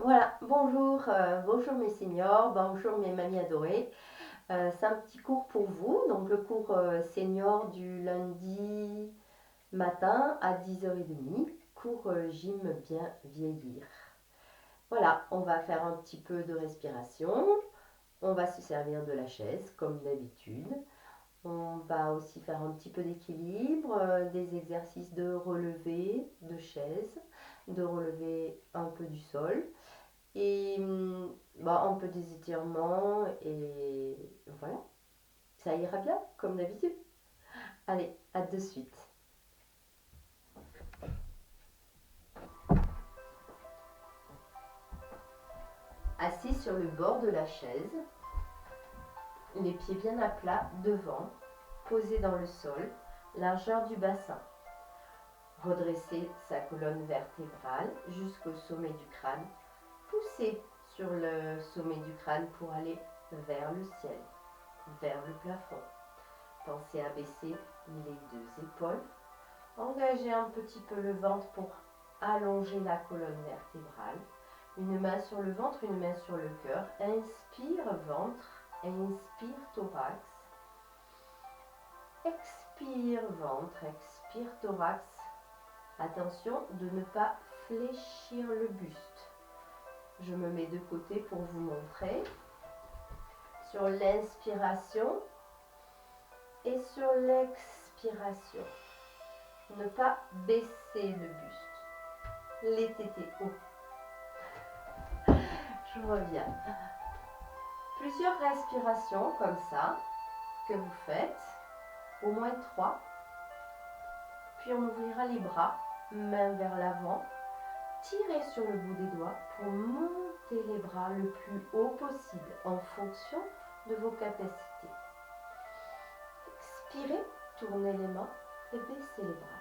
Voilà, bonjour, bonjour mes seniors, bonjour mes mamies adorées. C'est un petit cours pour vous, donc le cours senior du lundi matin à 10h30, cours gym bien vieillir. Voilà, on va faire un petit peu de respiration, on va se servir de la chaise comme d'habitude. On va aussi faire un petit peu d'équilibre, des exercices de relevé de chaise, de relever un peu du sol. Et un peu des étirements et voilà, ça ira bien comme d'habitude. Allez, à de suite. Assis sur le bord de la chaise, les pieds bien à plat devant, posés dans le sol, largeur du bassin. Redresser sa colonne vertébrale jusqu'au sommet du crâne. Pousser sur le sommet du crâne pour aller vers le ciel, vers le plafond. Pensez à baisser les deux épaules. Engagez un petit peu le ventre pour allonger la colonne vertébrale. Une main sur le ventre, une main sur le cœur. Inspire ventre, inspire thorax. Expire ventre, expire thorax. Attention de ne pas fléchir le buste. Je me mets de côté pour vous montrer. Sur l'inspiration et sur l'expiration. Ne pas baisser le buste. Les tétés hauts. Je reviens. Plusieurs respirations comme ça que vous faites, au moins 3. Puis on ouvrira les bras, main vers l'avant. Tirez sur le bout des doigts pour monter les bras le plus haut possible en fonction de vos capacités. Expirez, tournez les mains et baissez les bras.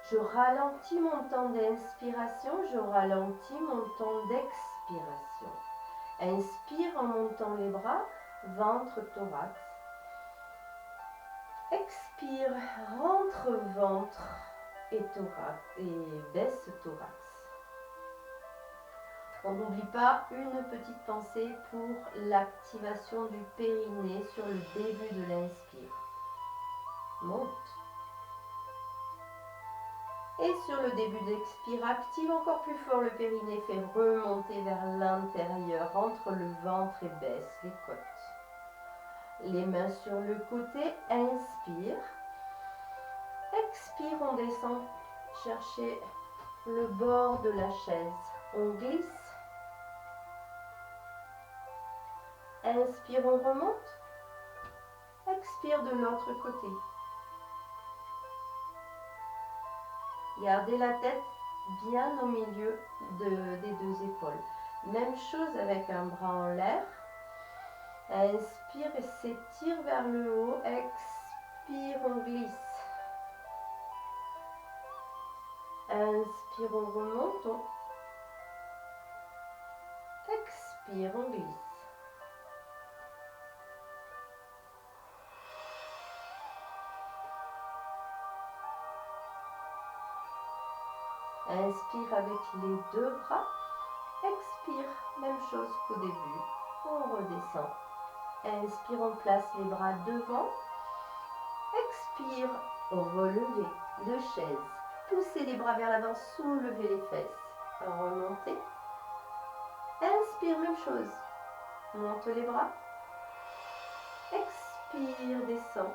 Je ralentis mon temps d'inspiration, je ralentis mon temps d'expiration. Inspire en montant les bras, ventre, thorax. Expire, rentre ventre et thorax et baisse thorax. On n'oublie pas une petite pensée pour l'activation du périnée sur le début de l'inspire. Monte. Et sur le début d'expire, active encore plus fort le périnée, fait remonter vers l'intérieur, entre le ventre et baisse les côtes. Les mains sur le côté, inspire. Expire, on descend, chercher le bord de la chaise. On glisse. Inspire, on remonte. Expire de l'autre côté. Gardez la tête bien au milieu des deux épaules. Même chose avec un bras en l'air. Inspire et s'étire vers le haut. Expire, on glisse. Inspire, on remonte. Expire, on glisse. Inspire avec les deux bras. Expire, même chose qu'au début. On redescend. Inspire, on place les bras devant. Expire, relever de chaise. Poussez les bras vers l'avant, soulevez les fesses. Remontez. Inspire, même chose. Monte les bras. Expire, descend.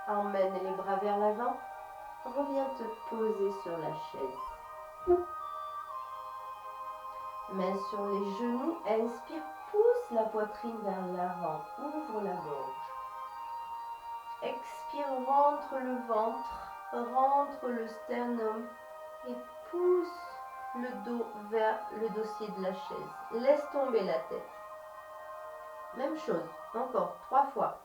Emmène les bras vers l'avant. Reviens te poser sur la chaise. Main sur les genoux. Inspire, pousse la poitrine vers l'avant. Ouvre la gorge. Expire, rentre le ventre, rentre le sternum et pousse le dos vers le dossier de la chaise. Laisse tomber la tête. Même chose, encore 3 fois.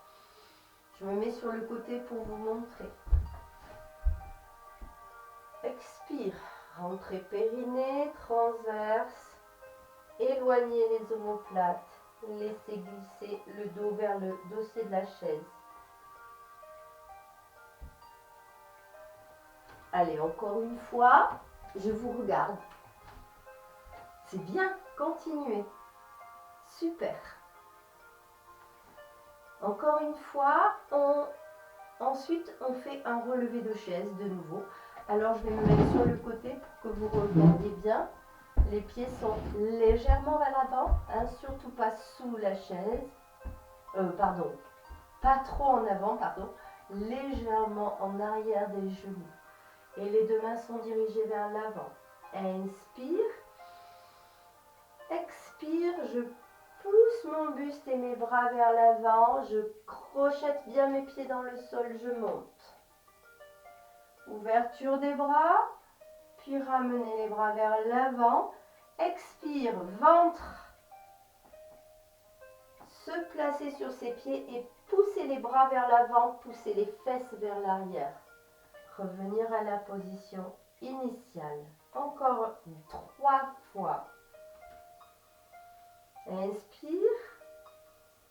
Je me mets sur le côté pour vous montrer. Expire, rentrez périnée, transverse, éloignez les omoplates, laissez glisser le dos vers le dossier de la chaise. Allez, encore une fois, je vous regarde. C'est bien, continuez. Super. Encore une fois, ensuite on fait un relevé de chaise de nouveau. Alors je vais me mettre sur le côté pour que vous regardiez bien. Les pieds sont légèrement vers l'avant, hein, surtout pas sous la chaise. Pardon, pas trop en avant, pardon, légèrement en arrière des genoux. Et les deux mains sont dirigées vers l'avant. Inspire. Expire, je pousse mon buste et mes bras vers l'avant. Je crochette bien mes pieds dans le sol, je monte. Ouverture des bras, puis ramenez les bras vers l'avant. Expire, ventre. Se placer sur ses pieds et pousser les bras vers l'avant, pousser les fesses vers l'arrière. Revenir à la position initiale. Encore 3 fois. Inspire.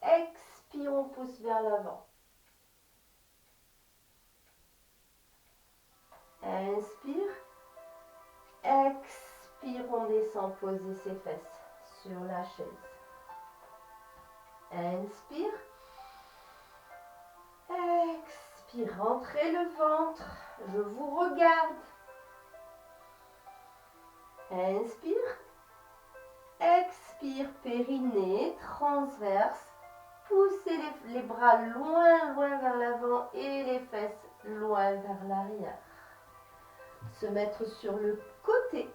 Expire, on pousse vers l'avant. Inspire. Expire, on descend, poser ses fesses sur la chaise. Inspire. Expire, rentrez le ventre. Je vous regarde. Inspire. Expire, périnée, transverse. Poussez les bras loin vers l'avant et les fesses loin vers l'arrière. Se mettre sur le côté.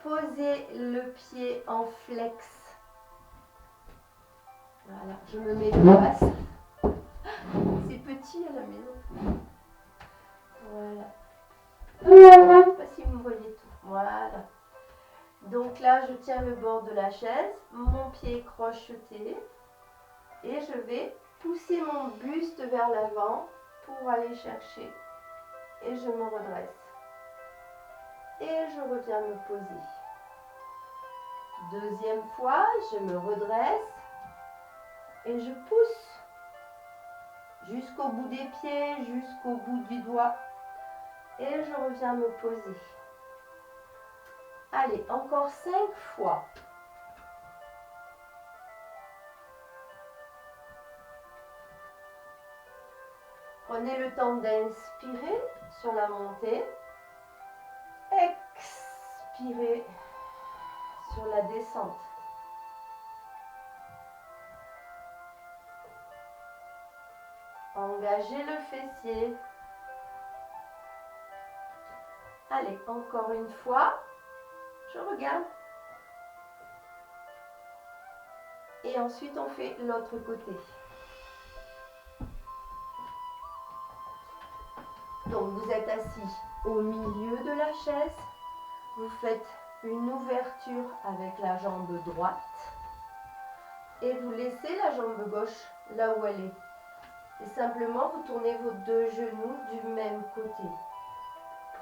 Posez le pied en flex. Voilà, je me mets de face. C'est petit à la maison. Voilà. Je ne sais pas si vous voyez tout. Voilà. Donc là, je tiens le bord de la chaise, mon pied est crocheté et je vais pousser mon buste vers l'avant pour aller chercher. Et je me redresse. Et je reviens me poser. Deuxième fois, je me redresse et je pousse jusqu'au bout des pieds, jusqu'au bout du doigt. Et je reviens me poser. Allez, encore 5 fois. Prenez le temps d'inspirer sur la montée. Expirez sur la descente. Engagez le fessier. Allez, encore une fois. Je regarde. Et ensuite, on fait l'autre côté. Donc, vous êtes assis au milieu de la chaise. Vous faites une ouverture avec la jambe droite. Et vous laissez la jambe gauche là où elle est. Et simplement, vous tournez vos deux genoux du même côté.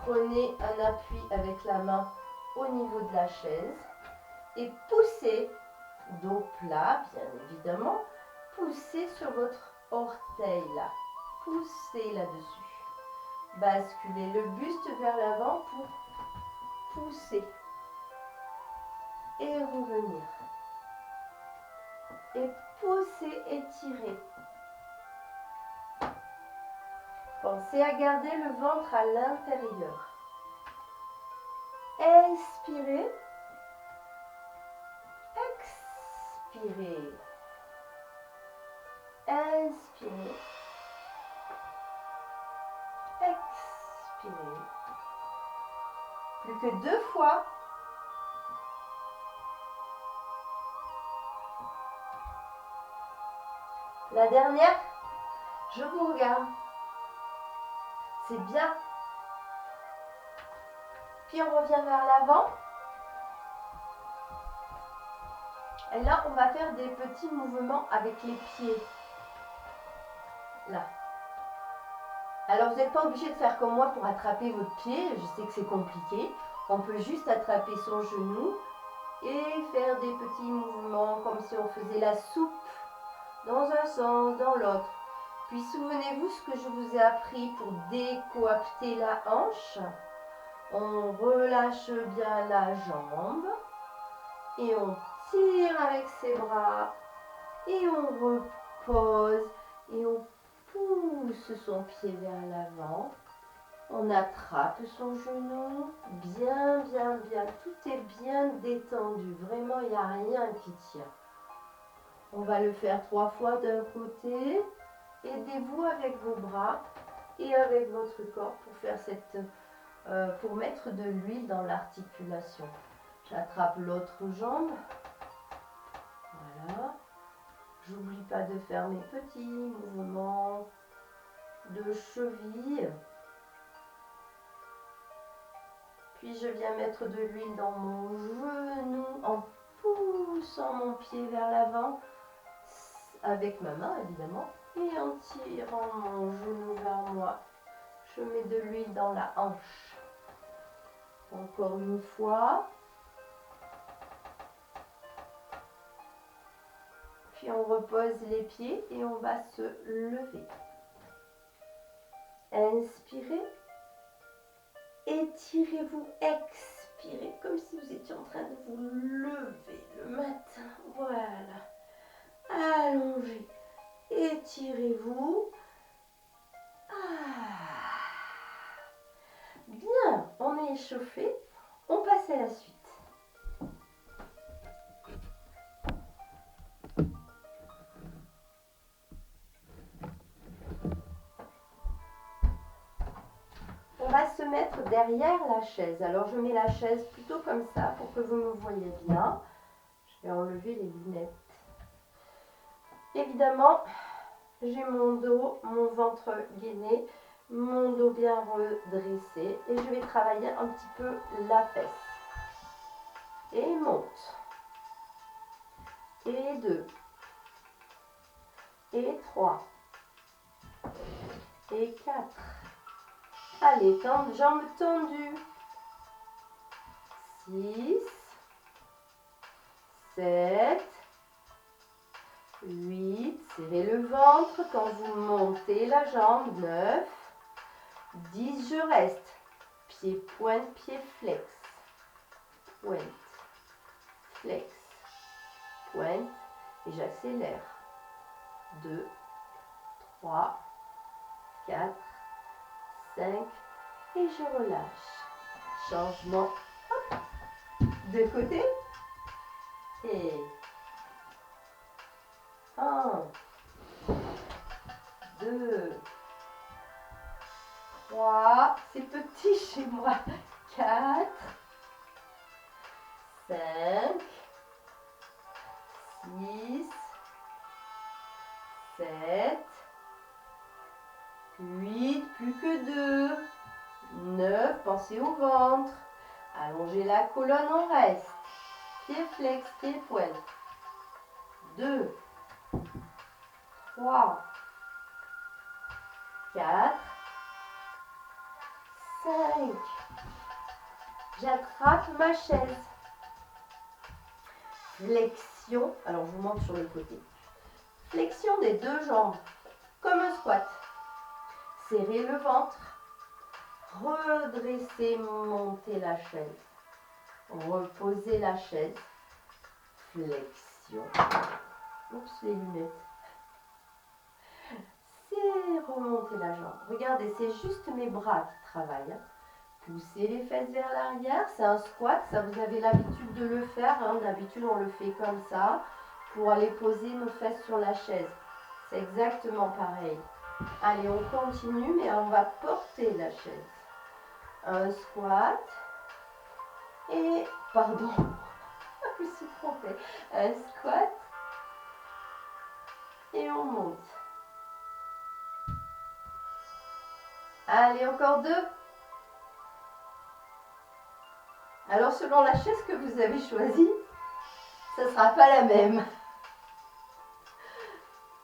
Prenez un appui avec la main au niveau de la chaise. Et poussez, dos plat, bien évidemment. Poussez sur votre orteil là. Poussez là-dessus. Basculez le buste vers l'avant pour pousser. Et revenir. Et pousser, étirer. Pensez à garder le ventre à l'intérieur. Inspirez. Expirez. Inspirez. Expirez. Plus que 2 fois. La dernière, je vous regarde. C'est bien. Puis on revient vers l'avant. Et là, on va faire des petits mouvements avec les pieds. Là. Alors, vous n'êtes pas obligé de faire comme moi pour attraper votre pied. Je sais que c'est compliqué. On peut juste attraper son genou et faire des petits mouvements comme si on faisait la soupe dans un sens, dans l'autre. Puis souvenez-vous ce que je vous ai appris pour décoapter la hanche. On relâche bien la jambe et on tire avec ses bras et on repose et on pousse son pied vers l'avant. On attrape son genou, bien, bien, bien. Tout est bien détendu. Vraiment, il n'y a rien qui tire. On va le faire 3 fois d'un côté. Aidez-vous avec vos bras et avec votre corps pour faire pour mettre de l'huile dans l'articulation. J'attrape l'autre jambe. Voilà. J'oublie pas de faire mes petits mouvements de cheville. Puis je viens mettre de l'huile dans mon genou en poussant mon pied vers l'avant avec ma main évidemment et en tirant mon genou vers moi. Je mets de l'huile dans la hanche. Encore une fois. Puis on repose les pieds et on va se lever. Inspirez. Étirez-vous, expirez comme si vous étiez en train de vous lever le matin. Voilà. Allongez. Étirez-vous. Bien, on est échauffé. On passe à la suite. On va se mettre derrière la chaise. Alors je mets la chaise plutôt comme ça pour que vous me voyez bien. Je vais enlever les lunettes. Évidemment, j'ai mon dos, mon ventre gainé, mon dos bien redressé et je vais travailler un petit peu la fesse. Et monte. Et 2. Et 3. Et 4. Allez, jambes tendues. 6. 7. 8. Serrez le ventre quand vous montez la jambe. 9. 10. Je reste. Pied pointe, pied flex. Pointe. Flex. Pointe. Et j'accélère. 2. 3. 4. 5. Et je relâche. Changement. Hop. De côté. Et 1, 2, 3, c'est petit chez moi, 4, 5, 6, 7, 8, plus que 2, 9, pensez au ventre, allongez la colonne, on reste, pied flex, pied pointe, 2, 3, 4, 5. J'attrape ma chaise. Flexion. Alors, je vous montre sur le côté. Flexion des 2 jambes. Comme un squat. Serrez le ventre. Redressez, montez la chaise. Reposez la chaise. Flexion. Oups, les lunettes. C'est remonter la jambe. Regardez, c'est juste mes bras qui travaillent. Poussez les fesses vers l'arrière. C'est un squat. Ça, vous avez l'habitude de le faire. Hein. D'habitude, on le fait comme ça pour aller poser nos fesses sur la chaise. C'est exactement pareil. Allez, on continue, mais on va porter la chaise. Un squat. Et, pardon, je me suis trompée. Un squat. Et on monte. Allez, encore 2. Alors, selon la chaise que vous avez choisie, ça ne sera pas la même.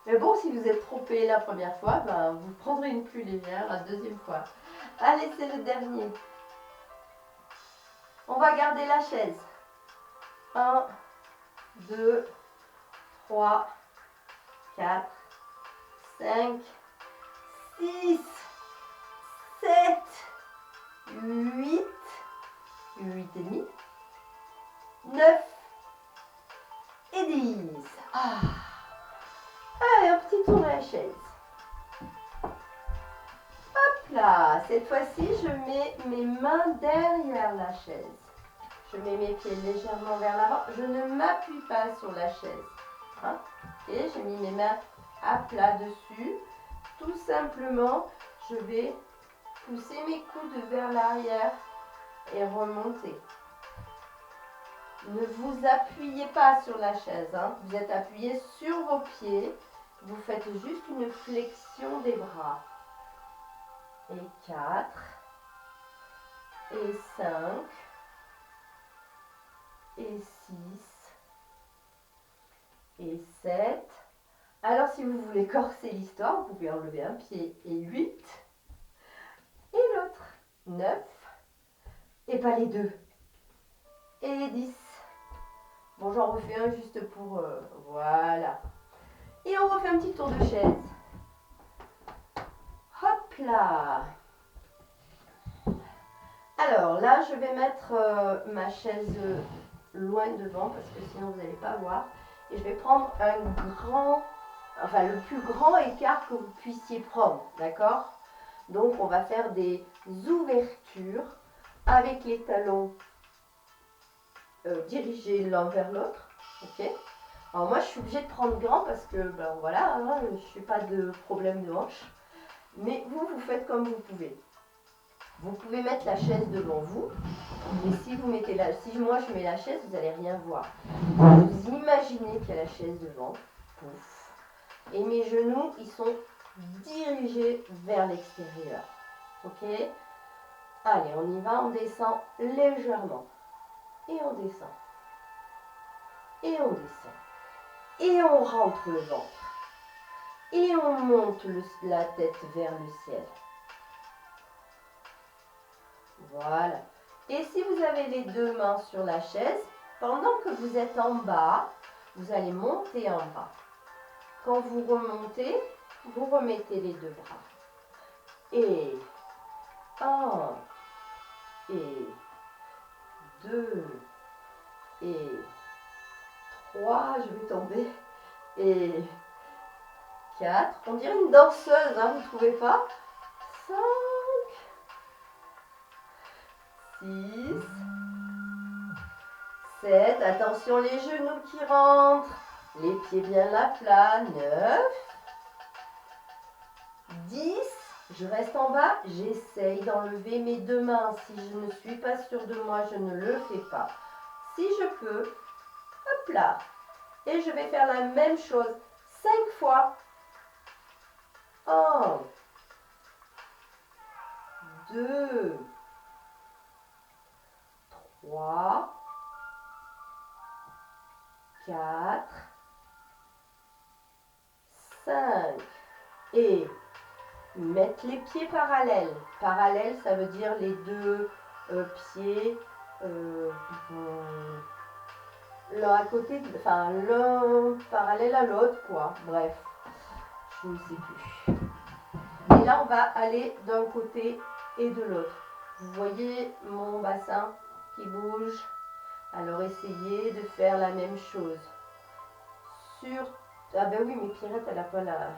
Mais bon, si vous êtes trompé la première fois, ben, vous prendrez une plus légère la deuxième fois. Allez, c'est le dernier. On va garder la chaise. 1, 2, 3, 4, 5, 6, 7, 8, 8 et demi, 9 et 10. Ah. Allez, un petit tour de la chaise. Hop là, cette fois-ci, je mets mes mains derrière la chaise. Je mets mes pieds légèrement vers l'avant. Je ne m'appuie pas sur la chaise. Hein? Et j'ai mis mes mains à plat dessus. Tout simplement, je vais pousser mes coudes vers l'arrière et remonter. Ne vous appuyez pas sur la chaise. Hein? Vous êtes appuyé sur vos pieds. Vous faites juste une flexion des bras. Et 4. Et 5. Et 6. Et 7. Alors, si vous voulez corser l'histoire, vous pouvez enlever un pied. Et 8. Et l'autre. 9. Et pas les deux. Et 10. Bon, j'en refais un juste pour... voilà. Et on refait un petit tour de chaise. Hop là. Alors là, je vais mettre ma chaise loin devant parce que sinon vous n'allez pas voir. Et je vais prendre le plus grand écart que vous puissiez prendre, d'accord? Donc on va faire des ouvertures avec les talons dirigés l'un vers l'autre, ok? Alors moi je suis obligée de prendre grand parce que ben voilà, hein, je n'ai pas de problème de hanche. Mais vous faites comme vous pouvez. Vous pouvez mettre la chaise devant vous, mais si moi je mets la chaise, vous n'allez rien voir. Vous imaginez qu'il y a la chaise devant, pouf, et mes genoux, ils sont dirigés vers l'extérieur. Ok? Allez, on y va, on descend légèrement. Et on descend. Et on descend. Et on rentre le ventre. Et on monte la tête vers le ciel. Voilà. Et si vous avez les deux mains sur la chaise, pendant que vous êtes en bas, vous allez monter en bas. Quand vous remontez, vous remettez les deux bras. Et 1, et 2, et 3, je vais tomber, et 4. On dirait une danseuse, hein, vous ne trouvez pas? 5, 6, 7, attention les genoux qui rentrent, les pieds bien à plat, 9, 10, je reste en bas, j'essaye d'enlever mes deux mains, si je ne suis pas sûre de moi, je ne le fais pas. Si je peux, hop là, et je vais faire la même chose 5 fois. 1, 2, 3, 4, 5 et mettre les pieds parallèles. Parallèle, ça veut dire les deux pieds l'un à côté, enfin l'un parallèle à l'autre, quoi. Bref, je ne sais plus. Et là, on va aller d'un côté et de l'autre. Vous voyez mon bassin qui bouge. Alors essayez de faire la même chose. Ah ben oui, mais Pierrette, elle n'a pas la...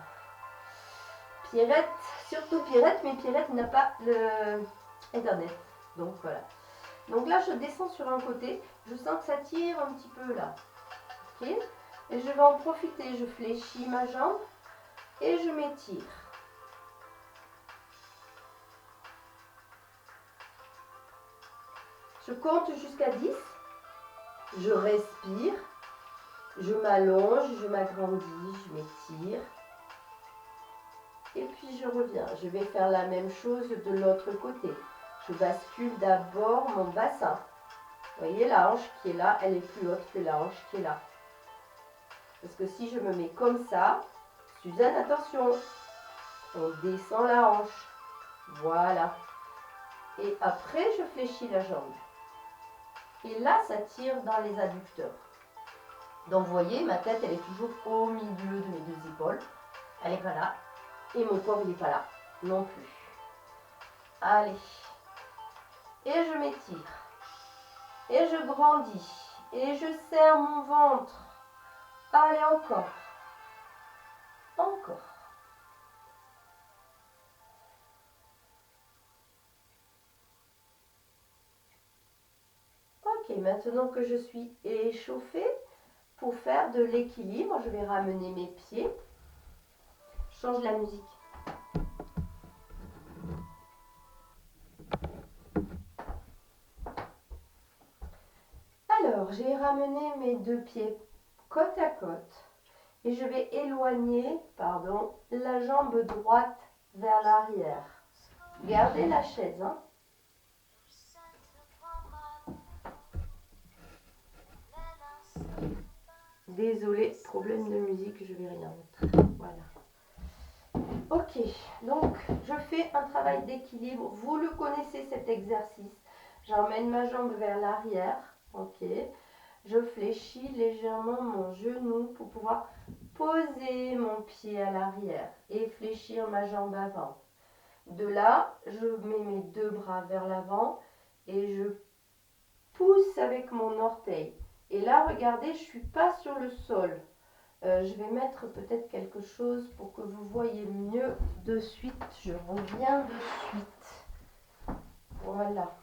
Pierrette, surtout Pierrette, mais Pierrette n'a pas le Internet. Donc voilà. Donc là, je descends sur un côté. Je sens que ça tire un petit peu là. Ok? Et je vais en profiter. Je fléchis ma jambe et je m'étire. Je compte jusqu'à 10. Je respire. Je m'allonge, je m'agrandis, je m'étire. Et puis je reviens. Je vais faire la même chose de l'autre côté. Je bascule d'abord mon bassin. Vous voyez la hanche qui est là, elle est plus haute que la hanche qui est là. Parce que si je me mets comme ça, Suzanne, attention, on descend la hanche. Voilà. Et après, je fléchis la jambe. Et là, ça tire dans les adducteurs. Donc, vous voyez, ma tête, elle est toujours au milieu de mes deux épaules. Elle n'est pas là. Et mon corps, il n'est pas là. Non plus. Allez. Et je m'étire. Et je grandis. Et je serre mon ventre. Allez, encore. Encore. Ok, maintenant que je suis échauffée, pour faire de l'équilibre, je vais ramener mes pieds. Je change la musique. Alors, j'ai ramené mes deux pieds côte à côte et je vais éloigner, la jambe droite vers l'arrière. Gardez la chaise, hein. Désolée, problème de musique, je vais rien mettre. Voilà. Ok, donc je fais un travail d'équilibre. Vous le connaissez cet exercice. J'emmène ma jambe vers l'arrière. Ok. Je fléchis légèrement mon genou pour pouvoir poser mon pied à l'arrière et fléchir ma jambe avant. De là, je mets mes deux bras vers l'avant et je pousse avec mon orteil. Et là, regardez, je ne suis pas sur le sol. Je vais mettre peut-être quelque chose pour que vous voyez mieux de suite. Je reviens de suite. Voilà.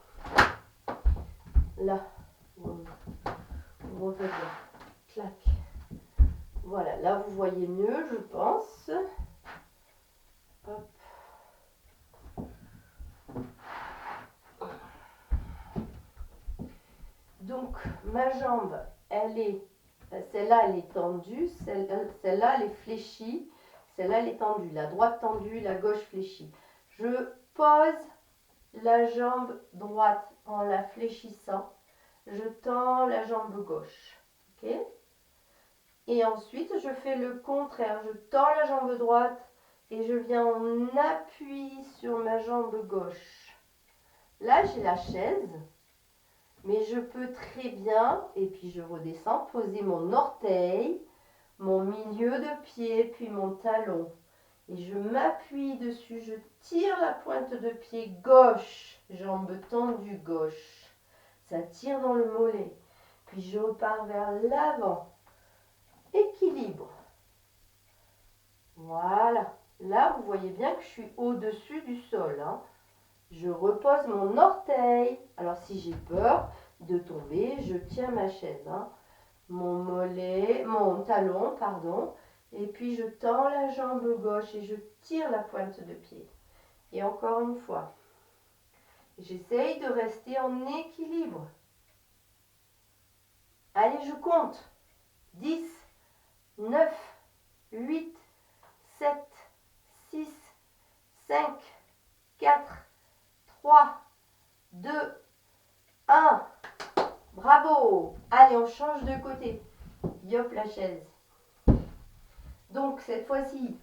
Là. Vous revenez. Clac. Voilà, là vous voyez mieux, je pense. Hop. Donc, ma jambe, celle-là, elle est tendue, celle-là, elle est fléchie, celle-là, elle est tendue. La droite tendue, la gauche fléchie. Je pose la jambe droite en la fléchissant. Je tends la jambe gauche. Ok ? Et ensuite, je fais le contraire. Je tends la jambe droite et je viens en appui sur ma jambe gauche. Là, j'ai la chaise. Mais je peux très bien, et puis je redescends, poser mon orteil, mon milieu de pied, puis mon talon. Et je m'appuie dessus, je tire la pointe de pied gauche, jambe tendue gauche. Ça tire dans le mollet. Puis je repars vers l'avant. Équilibre. Voilà. Là, vous voyez bien que je suis au-dessus du sol, hein. Je repose mon orteil. Alors, si j'ai peur de tomber, je tiens ma chaise, hein. Mon mollet, mon talon, pardon. Et puis, je tends la jambe gauche et je tire la pointe de pied. Et encore une fois, j'essaye de rester en équilibre. Allez, je compte. 10, 9, 8, 7, 6, 5, 4, 3, 2, 1. Bravo! Allez, on change de côté. Yop, la chaise. Donc, cette fois-ci,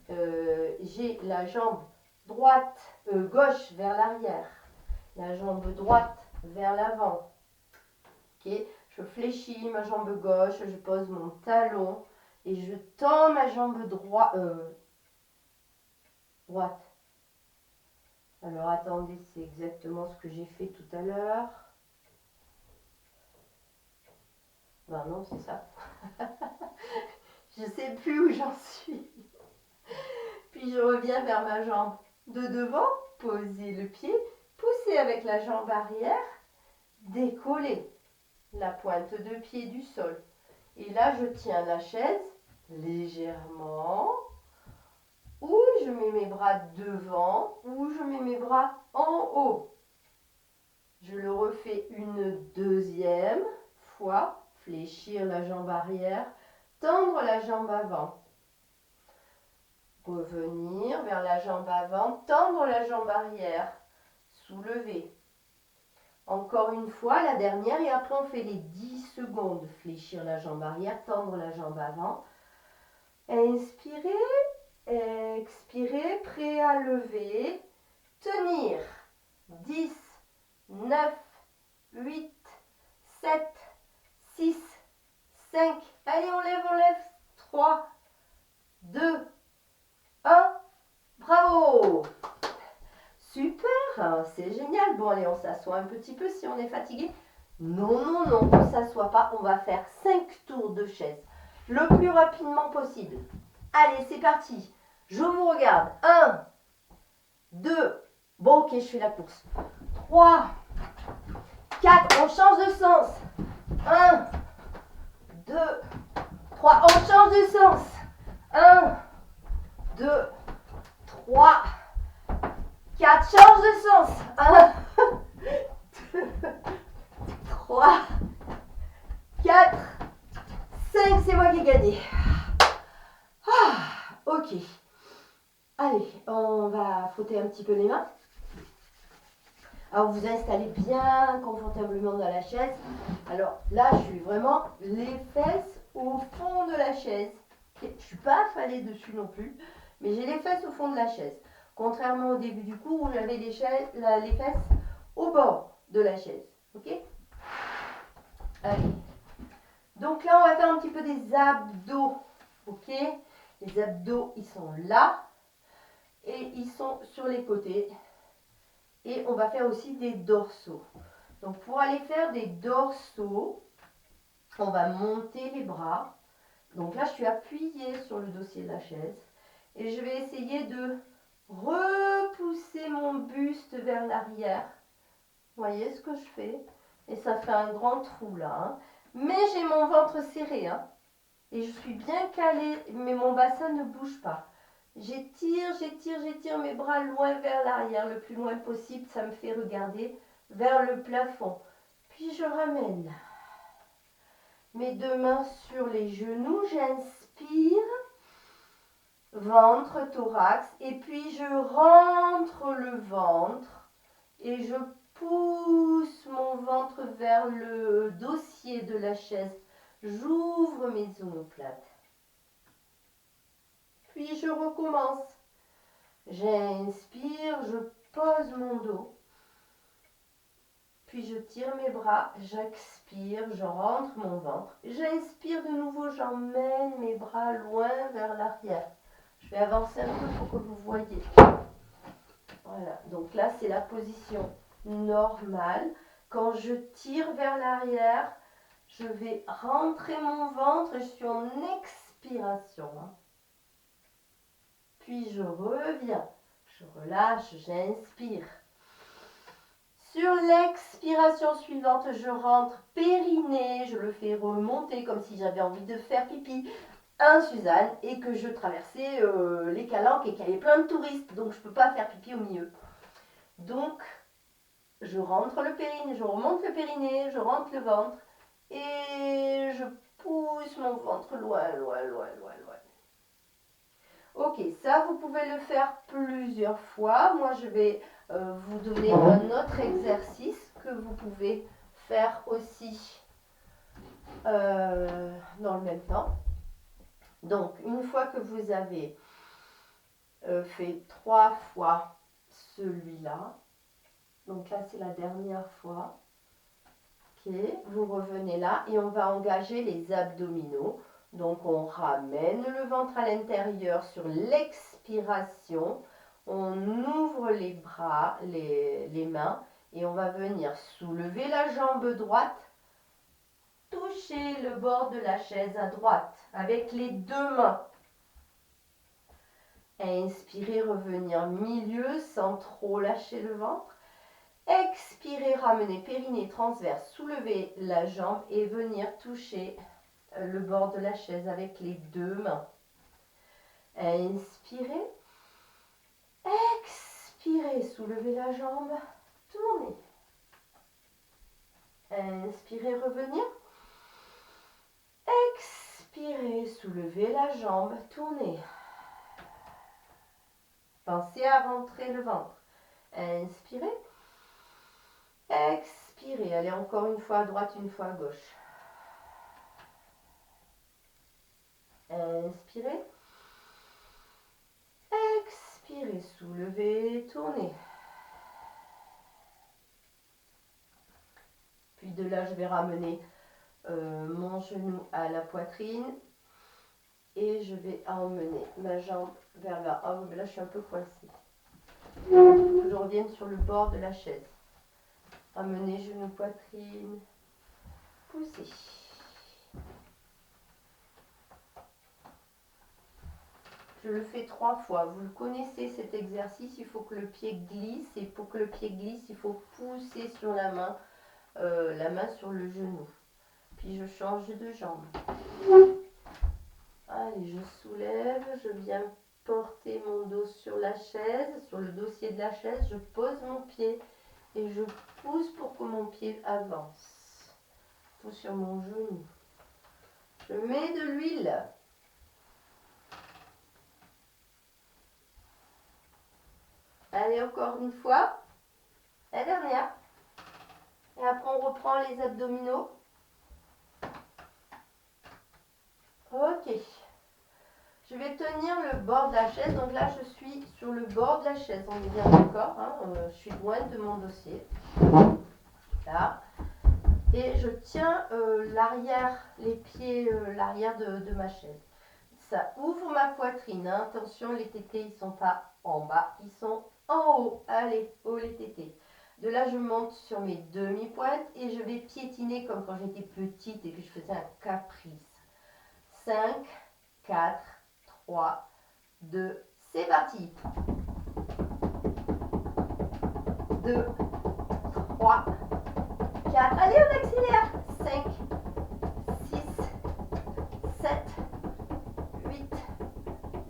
j'ai la jambe gauche vers l'arrière. La jambe droite vers l'avant. Ok? Je fléchis ma jambe gauche, je pose mon talon et je tends ma jambe droite. Alors, attendez, c'est exactement ce que j'ai fait tout à l'heure. Ben non, c'est ça. Je ne sais plus où j'en suis. Puis je reviens vers ma jambe de devant, poser le pied, pousser avec la jambe arrière, décoller la pointe de pied du sol. Et là, je tiens la chaise légèrement, ou je mets mes bras devant, ou je mets mes bras en haut. Je le refais une deuxième fois, fléchir la jambe arrière, tendre la jambe avant. Revenir vers la jambe avant, tendre la jambe arrière, soulever. Encore une fois, la dernière, et après on fait les 10 secondes. Fléchir la jambe arrière, tendre la jambe avant. Inspirez, expirez, prêt à lever. Tenir. 10, 9, 8, 7, 6, 5. Allez, on lève. 3, 2, 1. Bravo! Super, c'est génial. Bon, allez, on s'assoit un petit peu si on est fatigué. Non, non, non, on ne s'assoit pas. On va faire 5 tours de chaise le plus rapidement possible. Allez, c'est parti. Je vous regarde. 1, 2. Bon, ok, je fais la course. 3, 4. On change de sens. 1, 2, 3. On change de sens. 1, 2, 3, 4. Change de sens. 1, 2, 3, 4, 5. C'est moi qui ai gagné. Ok. Allez, on va frotter un petit peu les mains. Alors, vous installez bien confortablement dans la chaise. Alors là, je suis vraiment les fesses au fond de la chaise. Je ne suis pas affalée dessus non plus, mais j'ai les fesses au fond de la chaise. Contrairement au début du cours où j'avais les fesses au bord de la chaise. Ok? Allez. Donc là, on va faire un petit peu des abdos. Ok? Les abdos, ils sont là. Et ils sont sur les côtés. Et on va faire aussi des dorsaux. Donc pour aller faire des dorsaux, on va monter les bras. Donc là, je suis appuyée sur le dossier de la chaise. Et je vais essayer de repousser mon buste vers l'arrière. Vous voyez ce que je fais? Et ça fait un grand trou là. Hein. Mais j'ai mon ventre serré. Hein. Et je suis bien calée, mais mon bassin ne bouge pas. J'étire mes bras loin vers l'arrière, le plus loin possible. Ça me fait regarder vers le plafond. Puis je ramène mes deux mains sur les genoux. J'inspire, ventre, thorax. Et puis je rentre le ventre et je pousse mon ventre vers le dossier de la chaise. J'ouvre mes omoplates. Puis je recommence. J'inspire, je pose mon dos. Puis je tire mes bras, j'expire, je rentre mon ventre. J'inspire de nouveau, j'emmène mes bras loin vers l'arrière. Je vais avancer un peu pour que vous voyez. Voilà, donc là c'est la position normale. Quand je tire vers l'arrière, je vais rentrer mon ventre, je suis en expiration. Puis je reviens, je relâche, j'inspire. Sur l'expiration suivante, je rentre périnée, je le fais remonter comme si j'avais envie de faire pipi. Suzanne, et que je traversais les Calanques et qu'il y avait plein de touristes, donc je ne peux pas faire pipi au milieu. Donc, je rentre le périnée, je remonte le périnée, je rentre le ventre et je pousse mon ventre loin, loin, loin, loin, loin. Ok, ça vous pouvez le faire plusieurs fois. Moi, je vais vous donner un autre exercice que vous pouvez faire aussi dans le même temps. Donc, une fois que vous avez fait 3 fois celui-là, donc là, c'est la dernière fois. Ok, vous revenez là et on va engager les abdominaux. Donc, on ramène le ventre à l'intérieur sur l'expiration. On ouvre les bras, les mains et on va venir soulever la jambe droite, toucher le bord de la chaise à droite avec les deux mains. Inspirez, revenir milieu sans trop lâcher le ventre. Expirez, ramener périnée transverse, soulever la jambe et venir toucher le bord de la chaise avec les deux mains. Inspirez. Expirez, soulevez la jambe, tournez. Inspirez, revenir. Expirez, soulevez la jambe, tournez. Pensez à rentrer le ventre. Inspirez. Expirez. Allez, encore une fois à droite, une fois à gauche. Inspirez. Expirez, soulevez, tournez. Puis de là, je vais ramener mon genou à la poitrine. Et je vais emmener ma jambe vers là. Ah oui, mais là, je suis un peu coincée. que je revienne sur le bord de la chaise. Ramenez genoux, poitrine. Poussez. Je le fais 3 fois. Vous le connaissez cet exercice. Il faut que le pied glisse. Et pour que le pied glisse, il faut pousser sur la main sur le genou. Puis je change de jambe. Allez, je soulève. Je viens porter mon dos sur la chaise, sur le dossier de la chaise. Je pose mon pied et je pousse pour que mon pied avance. Pousse sur mon genou. Je mets de l'huile. Allez, encore une fois. La dernière. Et après, on reprend les abdominaux. Ok. Je vais tenir le bord de la chaise. Donc là, je suis sur le bord de la chaise. On est bien d'accord, hein, je suis loin de mon dossier. Là. Et je tiens l'arrière, les pieds, l'arrière de ma chaise. Ça ouvre ma poitrine. Hein. Attention, les tétés, ils ne sont pas en bas. Ils sont en haut. Allez, haut les tétés. De là, je monte sur mes demi-pointes et je vais piétiner comme quand j'étais petite et que je faisais un caprice. 5, 4, 3, 2, c'est parti. 2, 3, 4, allez, on accélère. 5, 6, 7, 8,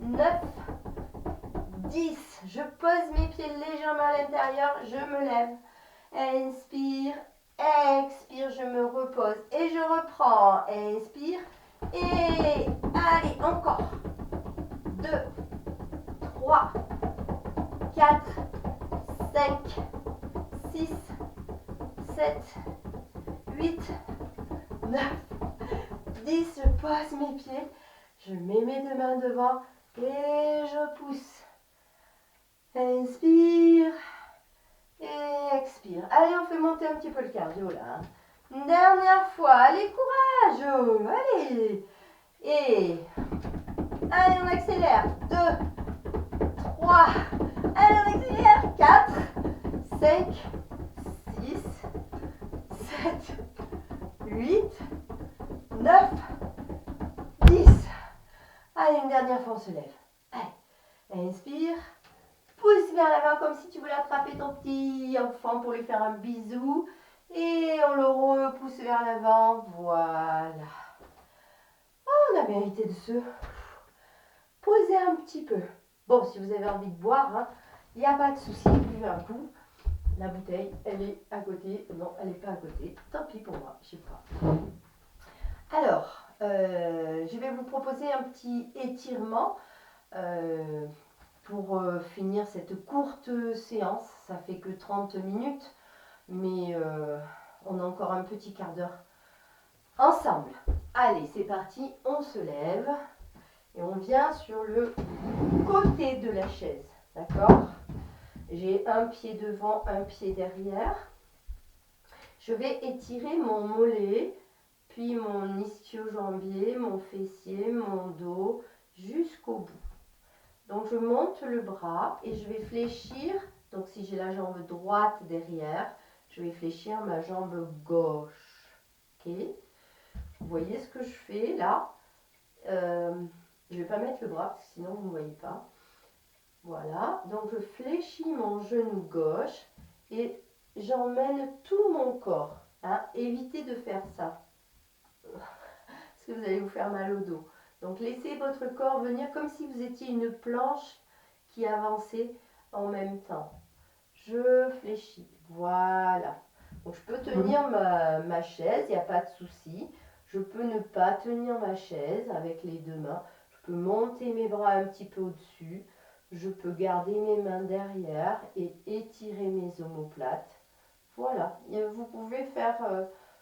9, 10. Je pose mes pieds légèrement à l'intérieur, je me lève. Inspire, expire, je me repose et je reprends. Inspire et allez, encore. 2, 3, 4, 5, 6, 7, 8, 9, 10. Je pose mes pieds, je mets mes deux mains devant et je pousse. Inspire et expire. Allez, on fait monter un petit peu le cardio là. Une dernière fois. Allez, courage. Allez. Et allez, on accélère. 2, 3. Allez, on accélère. 4, 5, 6, 7, 8, 9, 10. Allez, une dernière fois, on se lève. Allez, inspire. Pousse vers l'avant comme si tu voulais attraper ton petit enfant pour lui faire un bisou. Et on le repousse vers l'avant. Voilà. Oh, on a mérité de se poser un petit peu. Bon, si vous avez envie de boire, il n'y a pas de souci. Buvez un coup. La bouteille, elle est à côté. Non, elle n'est pas à côté. Tant pis pour moi, je sais pas. Alors, je vais vous proposer un petit étirement. Pour finir cette courte séance. Ça fait que 30 minutes, mais on a encore un petit quart d'heure ensemble. Allez, c'est parti, on se lève et on vient sur le côté de la chaise, d'accord? J'ai un pied devant, un pied derrière. Je vais étirer mon mollet, puis mon ischio-jambier, mon fessier, mon dos, jusqu'au bout. Donc, je monte le bras et je vais fléchir. Donc, si j'ai la jambe droite derrière, je vais fléchir ma jambe gauche. Ok? Vous voyez ce que je fais là? Je ne vais pas mettre le bras parce que sinon vous ne voyez pas. Voilà. Donc, je fléchis mon genou gauche et j'emmène tout mon corps. Hein? Évitez de faire ça parce que vous allez vous faire mal au dos. Donc, laissez votre corps venir comme si vous étiez une planche qui avançait en même temps. Je fléchis. Voilà. Donc, je peux tenir ma chaise, il n'y a pas de souci. Je peux ne pas tenir ma chaise avec les deux mains. Je peux monter mes bras un petit peu au-dessus. Je peux garder mes mains derrière et étirer mes omoplates. Voilà. Et vous pouvez faire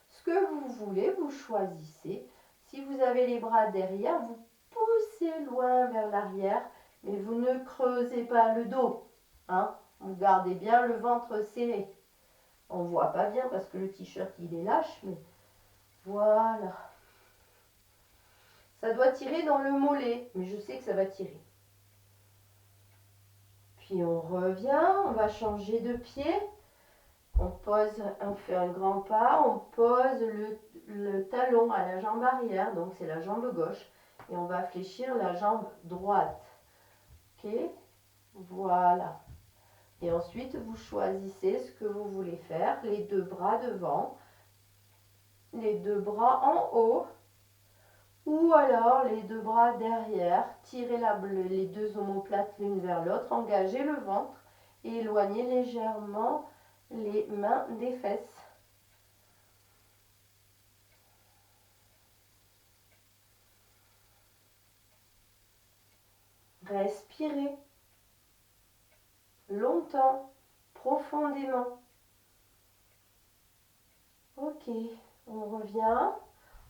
ce que vous voulez, vous choisissez. Si vous avez les bras derrière, vous poussez loin vers l'arrière, mais vous ne creusez pas le dos. Hein? Vous gardez bien le ventre serré. On ne voit pas bien parce que le t-shirt il est lâche, mais voilà. Ça doit tirer dans le mollet, mais je sais que ça va tirer. Puis on revient, on va changer de pied. On pose, on fait un grand pas, on pose le talon à la jambe arrière, donc c'est la jambe gauche. Et on va fléchir la jambe droite. Ok? Voilà. Et ensuite, vous choisissez ce que vous voulez faire. Les deux bras devant, les deux bras en haut, ou alors les deux bras derrière. Tirez les deux omoplates l'une vers l'autre, engagez le ventre et éloignez légèrement les mains des fesses. Respirez longtemps, profondément. Ok, on revient.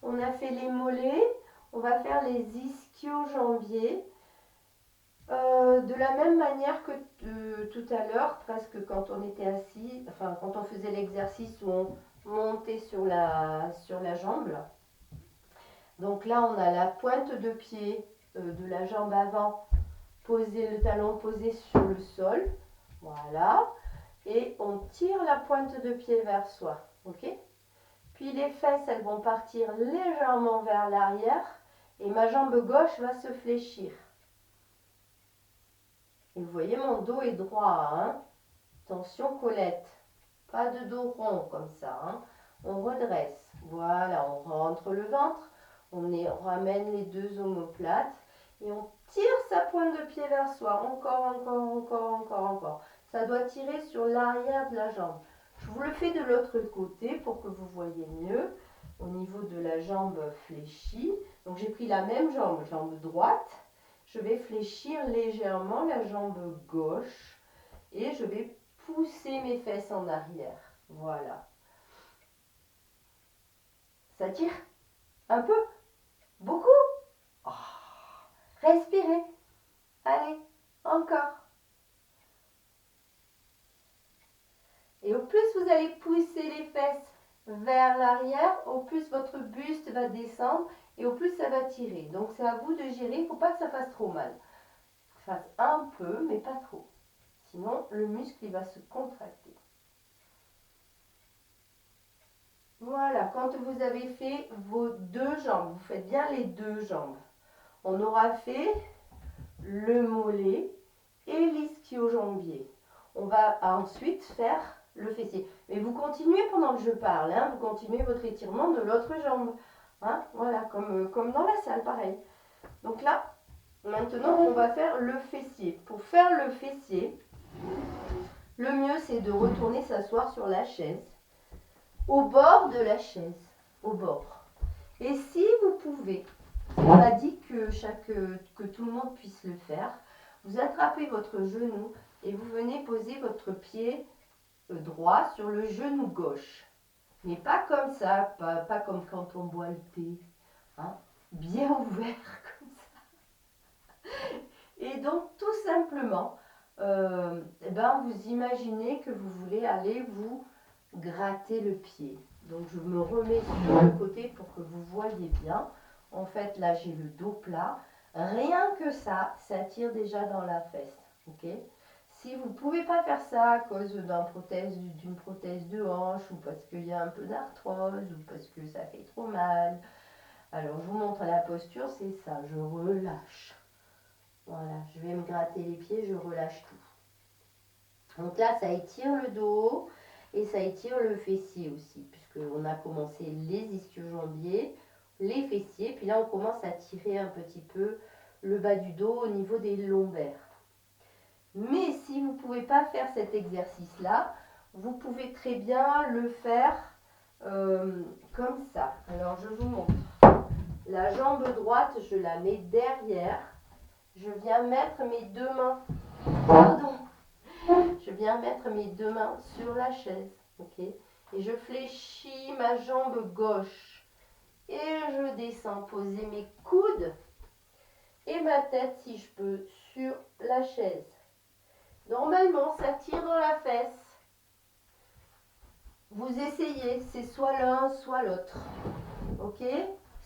On a fait les mollets. On va faire les ischio-jambiers. De la même manière que tout à l'heure, presque quand on était assis, enfin quand on faisait l'exercice où on montait sur la jambe. Là. Donc là, on a la pointe de pied de la jambe avant, le talon posé sur le sol. Voilà. Et on tire la pointe de pied vers soi. Ok? Puis les fesses, elles vont partir légèrement vers l'arrière et ma jambe gauche va se fléchir. Et vous voyez, mon dos est droit. Hein? Attention, Colette. Pas de dos rond comme ça. Hein? On redresse. Voilà, on rentre le ventre. On ramène les deux omoplates. Et on tire sa pointe de pied vers soi. Encore. Ça doit tirer sur l'arrière de la jambe. Je vous le fais de l'autre côté pour que vous voyez mieux. Au niveau de la jambe fléchie. Donc j'ai pris la même jambe, jambe droite. Je vais fléchir légèrement la jambe gauche et je vais pousser mes fesses en arrière. Voilà. Ça tire un peu? Beaucoup? Oh. Respirez. Allez, encore. Et au plus vous allez pousser les fesses vers l'arrière, au plus votre buste va descendre et au plus ça va tirer. Donc c'est à vous de gérer, il ne faut pas que ça fasse trop mal. Ça fasse un peu, mais pas trop. Sinon, le muscle il va se contracter. Voilà, quand vous avez fait vos deux jambes, vous faites bien les deux jambes. On aura fait le mollet et l'ischio-jambier. On va ensuite faire le fessier. Mais vous continuez pendant que je parle, hein, vous continuez votre étirement de l'autre jambe. Hein, voilà, comme dans la salle, pareil. Donc là, maintenant, on va faire le fessier. Pour faire le fessier, le mieux, c'est de retourner s'asseoir sur la chaise, au bord de la chaise, au bord. Et si vous pouvez, on a dit que tout le monde puisse le faire, vous attrapez votre genou et vous venez poser votre pied droit sur le genou gauche. Mais pas comme ça, pas comme quand on boit le thé. Hein, bien ouvert comme ça. Et donc tout simplement, vous imaginez que vous voulez aller vous gratter le pied. Donc je me remets sur le côté pour que vous voyez bien. En fait là j'ai le dos plat. Rien que ça tire déjà dans la fesse. Ok? Si vous ne pouvez pas faire ça à cause d'une prothèse de hanche ou parce qu'il y a un peu d'arthrose ou parce que ça fait trop mal, alors je vous montre la posture, c'est ça, je relâche. Voilà, je vais me gratter les pieds, je relâche tout. Donc là, ça étire le dos et ça étire le fessier aussi, puisqu'on a commencé les ischio-jambiers, les fessiers, puis là on commence à tirer un petit peu le bas du dos au niveau des lombaires. Mais si vous ne pouvez pas faire cet exercice-là, vous pouvez très bien le faire comme ça. Alors je vous montre. La jambe droite, je la mets derrière. Je viens mettre mes deux mains. Pardon. Je viens mettre mes deux mains sur la chaise. Ok. Et je fléchis ma jambe gauche. Et je descends, poser mes coudes et ma tête, si je peux, sur la chaise. Normalement, ça tire dans la fesse. Vous essayez, c'est soit l'un, soit l'autre. Ok?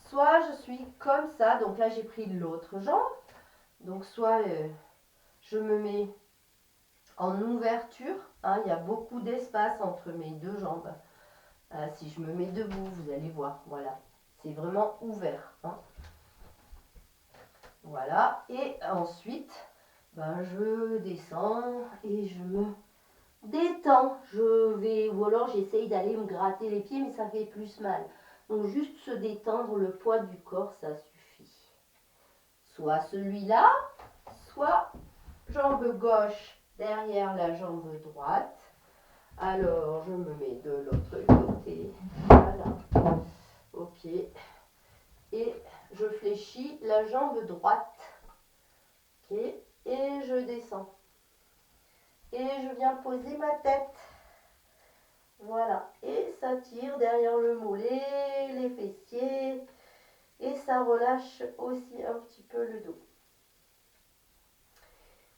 Soit je suis comme ça, donc là j'ai pris l'autre jambe. Donc soit je me mets en ouverture. Hein, il y a beaucoup d'espace entre mes deux jambes. Si je me mets debout, vous allez voir. Voilà, c'est vraiment ouvert. Hein. Voilà, et ensuite, ben, je descends et je me détends. Ou alors j'essaye d'aller me gratter les pieds, mais ça fait plus mal. Donc juste se détendre, le poids du corps, ça suffit. Soit celui-là, soit jambe gauche derrière la jambe droite. Alors je me mets de l'autre côté. Voilà. Ok. Et je fléchis la jambe droite. Ok. Et je descends. Et je viens poser ma tête. Voilà. Et ça tire derrière le mollet, les fessiers. Et ça relâche aussi un petit peu le dos.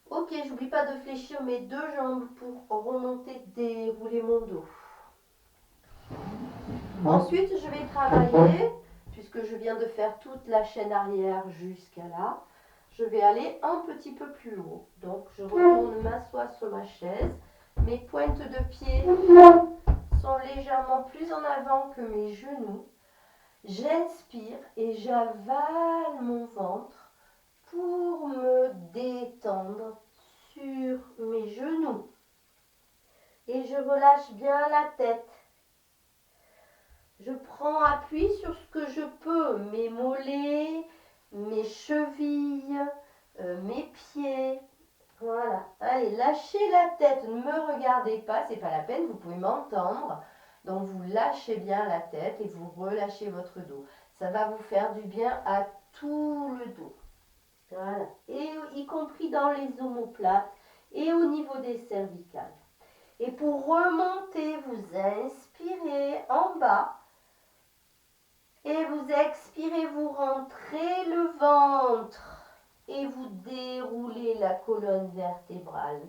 Ok, j'oublie pas de fléchir mes deux jambes pour remonter, dérouler mon dos. Ensuite, je vais travailler, puisque je viens de faire toute la chaîne arrière jusqu'à là, je vais aller un petit peu plus haut. Donc, je retourne m'asseoir sur ma chaise. Mes pointes de pied sont légèrement plus en avant que mes genoux. J'inspire et j'avale mon ventre pour me détendre sur mes genoux. Et je relâche bien la tête. Je prends appui sur ce que je peux, mes mollets, mes chevilles, mes pieds. Voilà. Allez, lâchez la tête, ne me regardez pas, c'est pas la peine, vous pouvez m'entendre. Donc vous lâchez bien la tête et vous relâchez votre dos. Ça va vous faire du bien à tout le dos. Voilà. Et y compris dans les omoplates et au niveau des cervicales. Et pour remonter, vous inspirez en bas. Et vous expirez, vous rentrez le ventre. Et vous déroulez la colonne vertébrale.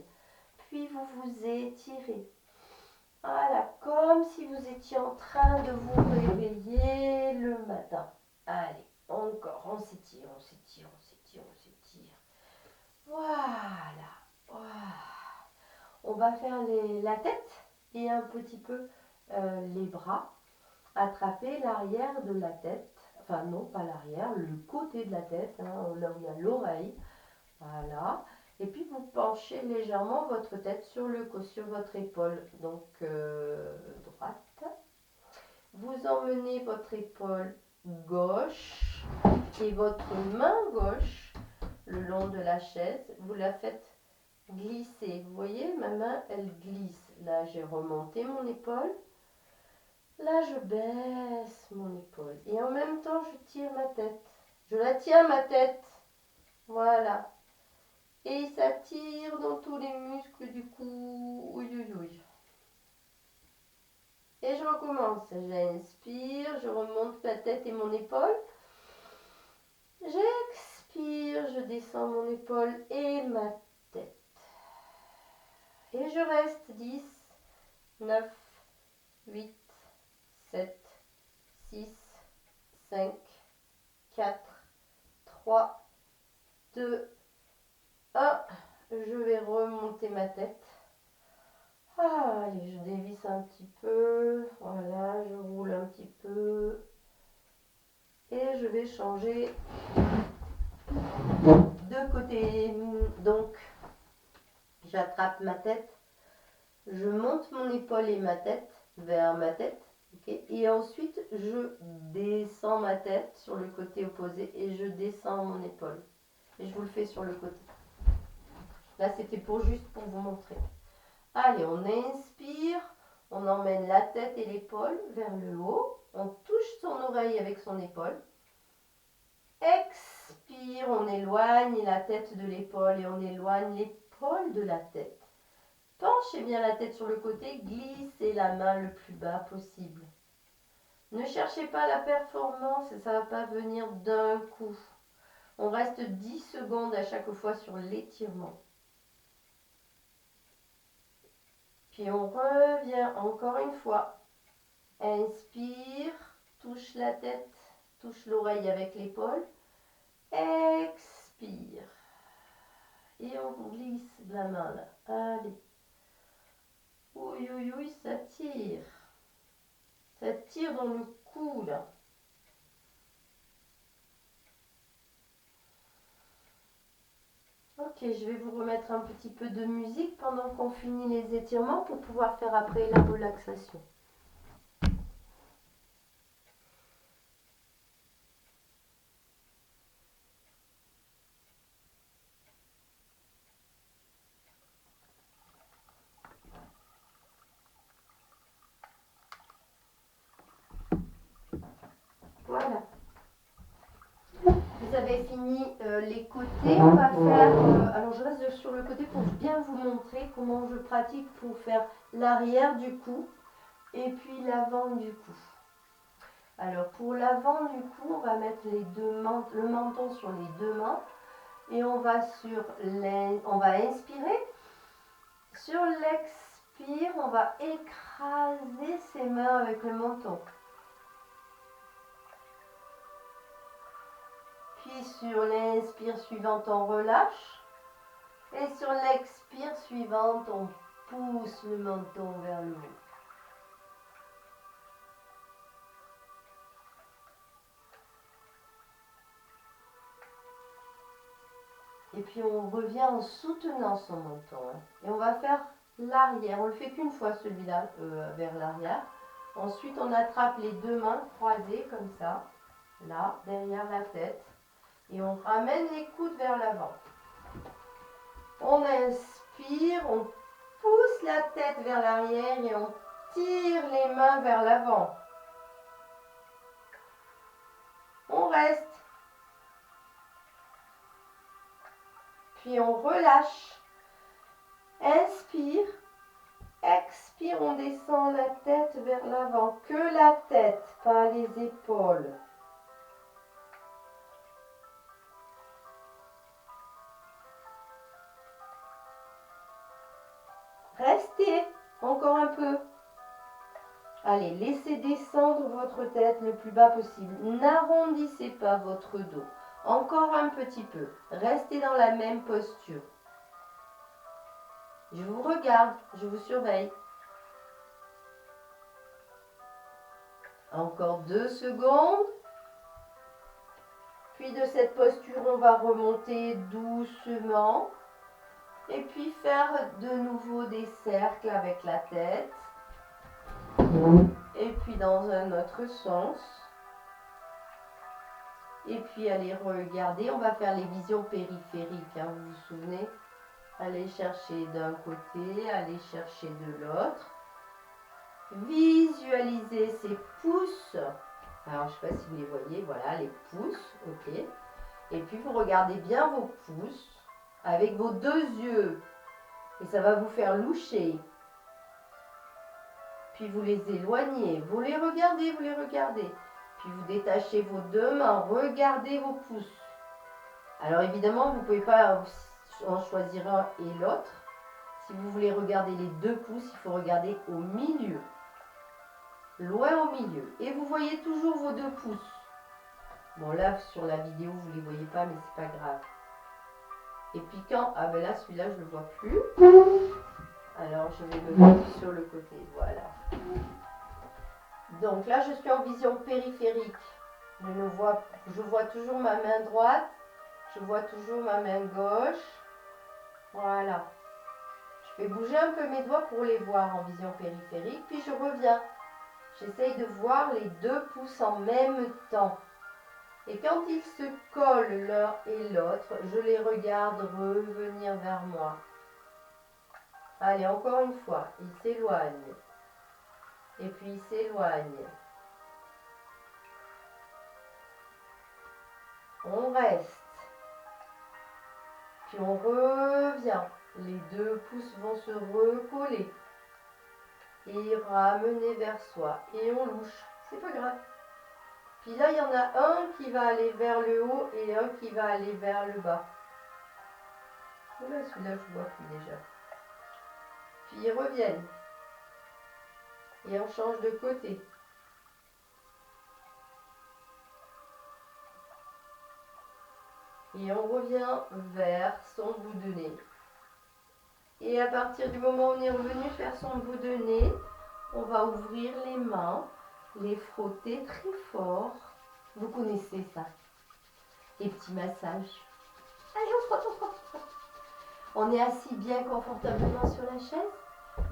Puis vous vous étirez. Voilà, comme si vous étiez en train de vous réveiller le matin. Allez, encore, on s'étire, on s'étire, on s'étire, on s'étire. Voilà. Voilà. On va faire la tête et un petit peu les bras. Attraper l'arrière de la tête. Enfin non, pas l'arrière, le côté de la tête, hein, là où il y a l'oreille. Voilà. Et puis vous penchez légèrement votre tête sur votre épaule, donc droite. Vous emmenez votre épaule gauche et votre main gauche le long de la chaise. Vous la faites glisser. Vous voyez, ma main, elle glisse. Là, j'ai remonté mon épaule. Là, je baisse mon épaule. Et en même temps, je tire ma tête. Je la tiens, ma tête. Voilà. Et ça tire dans tous les muscles du cou. Oui, oui, oui. Et je recommence. J'inspire, je remonte ma tête et mon épaule. J'expire, je descends mon épaule et ma tête. Et je reste 10, 9, 8, 7, 6, 5, 4, 3, 2, 1. Je vais remonter ma tête. Allez, je dévisse un petit peu. Voilà, je roule un petit peu. Et je vais changer de côté. Donc, j'attrape ma tête. Je monte mon épaule et ma tête vers ma tête. Okay, et ensuite, je descends ma tête sur le côté opposé et je descends mon épaule. Et je vous le fais sur le côté. Là, c'était juste pour vous montrer. Allez, on inspire, on emmène la tête et l'épaule vers le haut. On touche son oreille avec son épaule. Expire, on éloigne la tête de l'épaule et on éloigne l'épaule de la tête. Penchez bien la tête sur le côté, glissez la main le plus bas possible. Ne cherchez pas la performance, ça ne va pas venir d'un coup. On reste 10 secondes à chaque fois sur l'étirement. Puis on revient encore une fois. Inspire, touche la tête, touche l'oreille avec l'épaule. Expire. Et on glisse la main là. Allez. Oui, oui, oui, ça tire. Ça tire dans le cou, là. Ok, je vais vous remettre un petit peu de musique pendant qu'on finit les étirements pour pouvoir faire après la relaxation. Voilà. Vous avez fini les côtés. On va faire... alors je reste sur le côté pour bien vous montrer comment je pratique pour faire l'arrière du cou et puis l'avant du cou. Alors pour l'avant du cou, on va mettre le menton sur les deux mains et on va inspirer. Sur l'expire, on va écraser ses mains avec le menton. Puis sur l'inspire suivante, on relâche. Et sur l'expire suivante, on pousse le menton vers le haut. Et puis on revient en soutenant son menton. Et on va faire l'arrière. On ne le fait qu'une fois celui-là vers l'arrière. Ensuite, on attrape les deux mains croisées comme ça, là, derrière la tête. Et on ramène les coudes vers l'avant. On inspire, on pousse la tête vers l'arrière et on tire les mains vers l'avant. On reste. Puis on relâche. Inspire. Expire, on descend la tête vers l'avant. Que la tête, pas les épaules. Restez encore un peu. Allez, laissez descendre votre tête le plus bas possible. N'arrondissez pas votre dos. Encore un petit peu. Restez dans la même posture. Je vous regarde, je vous surveille. Encore 2 secondes. Puis de cette posture, on va remonter doucement. Et puis faire de nouveau des cercles avec la tête. Et puis dans un autre sens. Et puis allez regarder, on va faire les visions périphériques, hein, vous vous souvenez? Allez chercher d'un côté, allez chercher de l'autre. Visualisez ces pouces. Alors je ne sais pas si vous les voyez, voilà les pouces, ok. Et puis vous regardez bien vos pouces avec vos deux yeux. Et ça va vous faire loucher. Puis vous les éloignez, vous les regardez, vous les regardez. Puis vous détachez vos deux mains, regardez vos pouces. Alors évidemment, vous ne pouvez pas en choisir un et l'autre. Si vous voulez regarder les deux pouces, il faut regarder au milieu. Loin au milieu. Et vous voyez toujours vos deux pouces. Bon là, sur la vidéo, vous ne les voyez pas, mais c'est pas grave. Et puis quand... Ah ben là, celui-là, je ne le vois plus. Alors, je vais me mettre sur le côté. Voilà. Donc là, je suis en vision périphérique. Je vois toujours ma main droite. Je vois toujours ma main gauche. Voilà. Je vais bouger un peu mes doigts pour les voir en vision périphérique. Puis je reviens. J'essaye de voir les deux pouces en même temps. Et quand ils se collent l'un et l'autre, je les regarde revenir vers moi. Allez, encore une fois. Ils s'éloignent. Et puis ils s'éloignent. On reste. Puis on revient. Les deux pouces vont se recoller. Et ramener vers soi. Et on louche. C'est pas grave. Puis là, il y en a un qui va aller vers le haut et un qui va aller vers le bas. Oula, celui-là, je ne vois plus déjà. Puis ils reviennent. Et on change de côté. Et on revient vers son bout de nez. Et à partir du moment où on est revenu faire son bout de nez, on va ouvrir les mains, les frotter très fort. Vous connaissez ça, les petits massages. Allez, on frotte, on frotte. On est assis bien confortablement sur la chaise,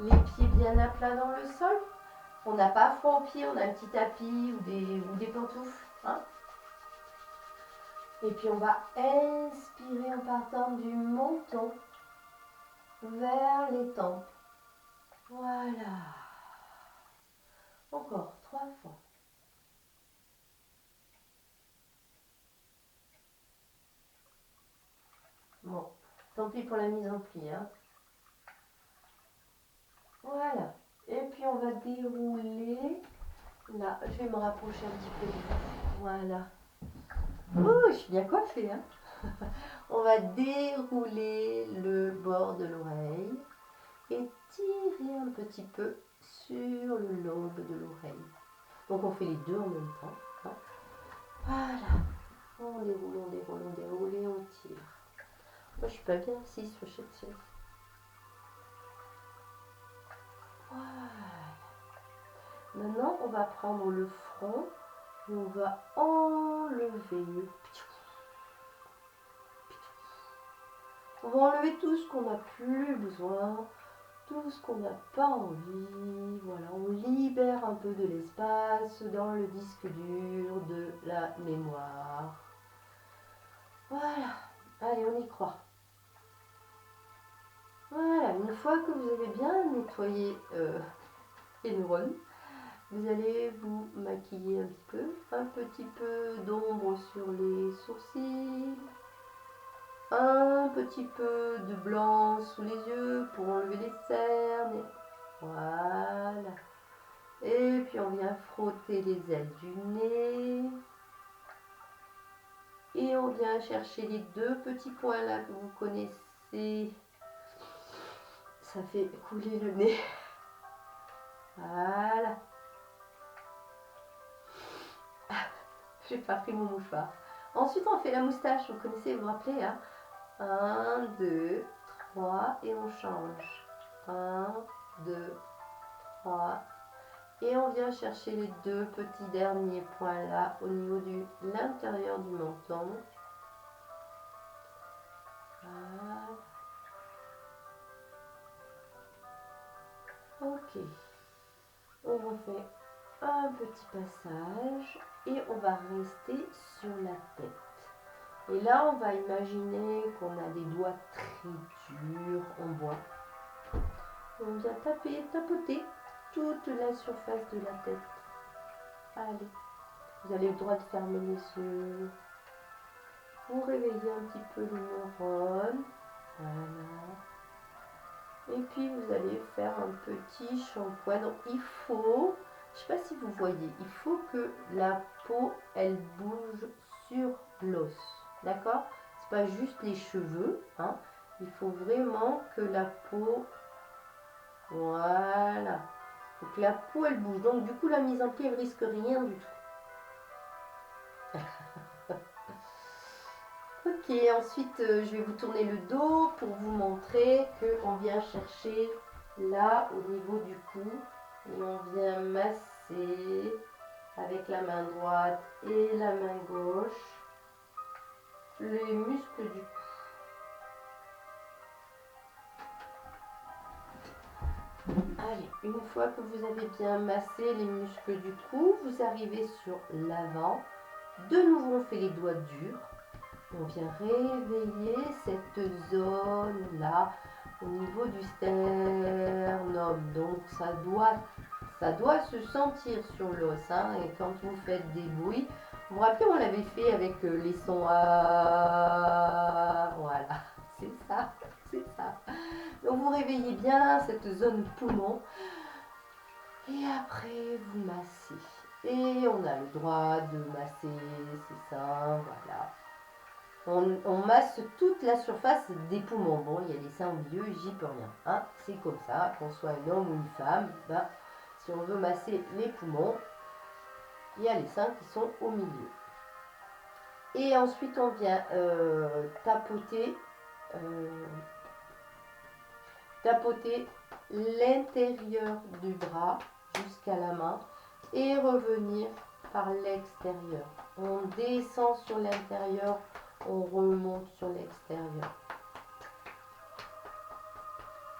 les pieds bien à plat dans le sol. On n'a pas froid aux pieds, on a un petit tapis ou des pantoufles. Hein. Et puis on va inspirer en partant du menton vers les tempes. Voilà. Encore 3 fois. Bon, tant pis pour la mise en pli. Hein. Voilà. Et puis on va dérouler. Là, je vais me rapprocher un petit peu. Voilà. Oh, je suis bien coiffée. Hein. On va dérouler le bord de l'oreille et tirer un petit peu sur le lobe de l'oreille. Donc on fait les deux en même temps. Hein. Voilà. On déroule, on déroule, on déroule et on tire. Moi je suis pas bien assise sur cette chaise. Voilà. Maintenant on va prendre le front et on va enlever. On va enlever tout ce qu'on n'a plus besoin. Tout ce qu'on n'a pas envie, voilà, on libère un peu de l'espace dans le disque dur de la mémoire. Voilà, allez, on y croit. Voilà, une fois que vous avez bien nettoyé les neurones, vous allez vous maquiller un petit peu d'ombre sur les sourcils, un petit peu de blanc sous les yeux pour enlever les cernes. Voilà. Et puis on vient frotter les ailes du nez. Et on vient chercher les deux petits points là que vous connaissez. Ça fait couler le nez. Voilà. J'ai pas pris mon mouchoir. Ensuite on fait la moustache. Vous connaissez, vous vous rappelez hein. 1, 2, 3 et on change. 1, 2, 3. Et on vient chercher les deux petits derniers points là au niveau de l'intérieur du menton. Voilà. Ok. On refait un petit passage et on va rester sur la tête. Et là, on va imaginer qu'on a des doigts très durs en bois. On vient taper, tapoter toute la surface de la tête. Allez, vous avez le droit de fermer les yeux. Vous réveillez un petit peu les neurones. Voilà. Et puis vous allez faire un petit shampoing. Donc il faut, je ne sais pas si vous voyez, il faut que la peau elle bouge sur l'os. D'accord? C'est pas juste les cheveux. Hein. Il faut vraiment que la peau, voilà. Il faut que la peau elle bouge. Donc du coup la mise en pied elle risque rien du tout. Ok, ensuite je vais vous tourner le dos pour vous montrer qu'on vient chercher là au niveau du cou et on vient masser avec la main droite et la main gauche les muscles du cou. Allez, une fois que vous avez bien massé les muscles du cou, vous arrivez sur l'avant. De nouveau on fait les doigts durs. On vient réveiller cette zone là au niveau du sternum. Donc ça doit se sentir sur l'os. Hein, et quand vous faites des bruits, vous vous rappelez on l'avait fait avec les sons voilà, c'est ça, c'est ça. Donc vous réveillez bien cette zone poumon et après vous massez. Et on a le droit de masser ses seins, voilà. On masse toute la surface des poumons. Bon, il y a les seins au milieu, j'y peux rien. Hein. C'est comme ça, qu'on soit un homme ou une femme, ben, si on veut masser les poumons, il y a les seins qui sont au milieu. Et ensuite, on vient tapoter tapoter l'intérieur du bras jusqu'à la main et revenir par l'extérieur. On descend sur l'intérieur, on remonte sur l'extérieur.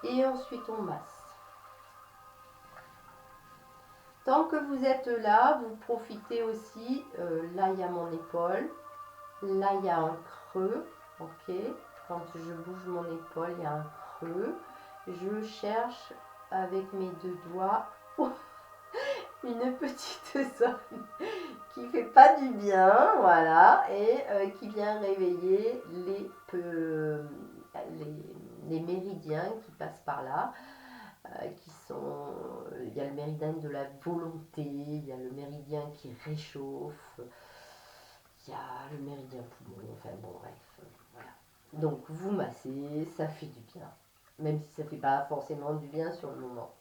Et ensuite on masse. Tant que vous êtes là, vous profitez aussi, là il y a mon épaule, là il y a un creux, ok. Quand je bouge mon épaule, il y a un creux. Je cherche avec mes deux doigts une petite zone qui fait pas du bien, voilà, et qui vient réveiller les méridiens qui passent par là, qui sont, il y a le méridien de la volonté, il y a le méridien qui réchauffe, il y a le méridien poumon, enfin bon bref, voilà. Donc vous massez, ça fait du bien, même si ça fait pas forcément du bien sur le moment.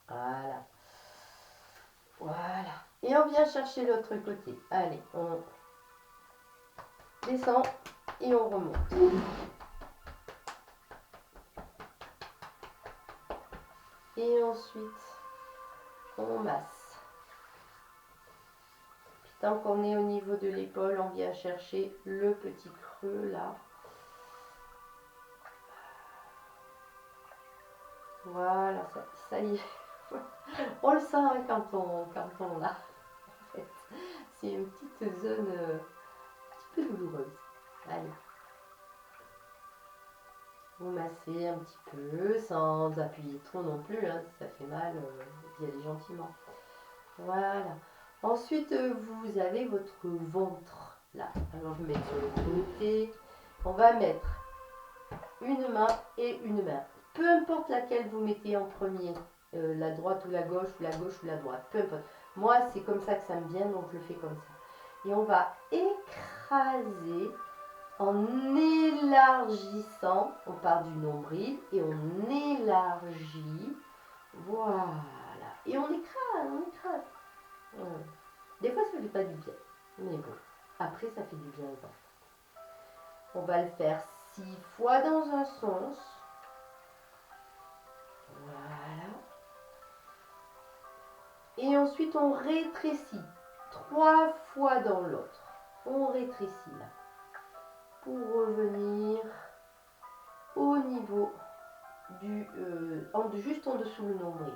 Voilà. Voilà. Et on vient chercher l'autre côté. Allez, on descend et on remonte. Et ensuite, on masse. Puis tant qu'on est au niveau de l'épaule, on vient chercher le petit creux là. Voilà, ça y est. On le sent hein, quand on l'a. En fait, c'est une petite zone un petit peu douloureuse. Allez. Vous massez un petit peu, sans appuyer trop non plus, hein, si ça fait mal, y aller gentiment. Voilà. Ensuite, vous avez votre ventre, là. Alors, je vais mettre sur le côté. On va mettre une main et une main. Peu importe laquelle vous mettez en premier, la droite ou la gauche ou la droite, peu importe. Moi, c'est comme ça que ça me vient, donc je le fais comme ça. Et on va écraser en élargissant, on part du nombril et on élargit, voilà, et on écrase. Voilà. Des fois ça ne fait pas du bien, mais bon, après ça fait du bien au ventre. On va le faire 6 fois dans un sens, voilà, et ensuite on rétrécit 3 fois dans l'autre, on rétrécit là, pour revenir au niveau juste en dessous le nombril.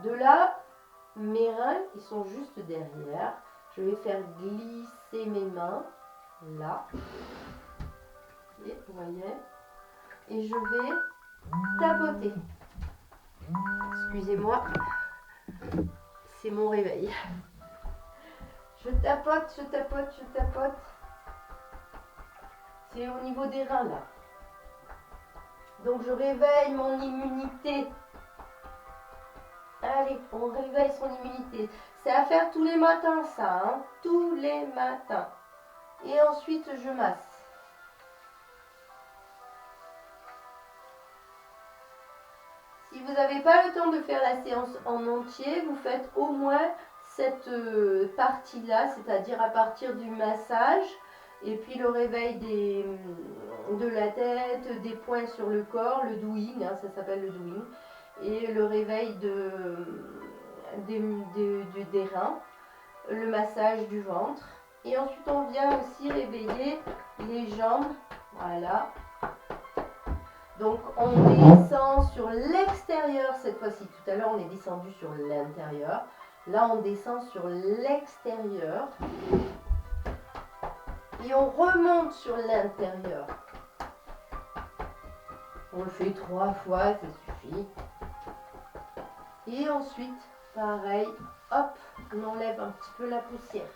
De là, mes reins, ils sont juste derrière. Je vais faire glisser mes mains là. Et, vous voyez. Et je vais tapoter. Excusez-moi, c'est mon réveil. Je tapote, je tapote, je tapote. C'est au niveau des reins là. Donc je réveille mon immunité. Allez, on réveille son immunité. C'est à faire tous les matins ça, hein, tous les matins. Et ensuite je masse. Si vous n'avez pas le temps de faire la séance en entier, vous faites au moins cette partie-là, c'est-à-dire à partir du massage, et puis le réveil de la tête, des points sur le corps, le doing, hein, ça s'appelle le doing, et le réveil des reins, le massage du ventre. Et ensuite on vient aussi réveiller les jambes, voilà. Donc on descend sur l'extérieur cette fois-ci. Tout à l'heure on est descendu sur l'intérieur. Là on descend sur l'extérieur. Et on remonte sur l'intérieur. On le fait 3 fois, ça suffit. Et ensuite, pareil, hop, on enlève un petit peu la poussière.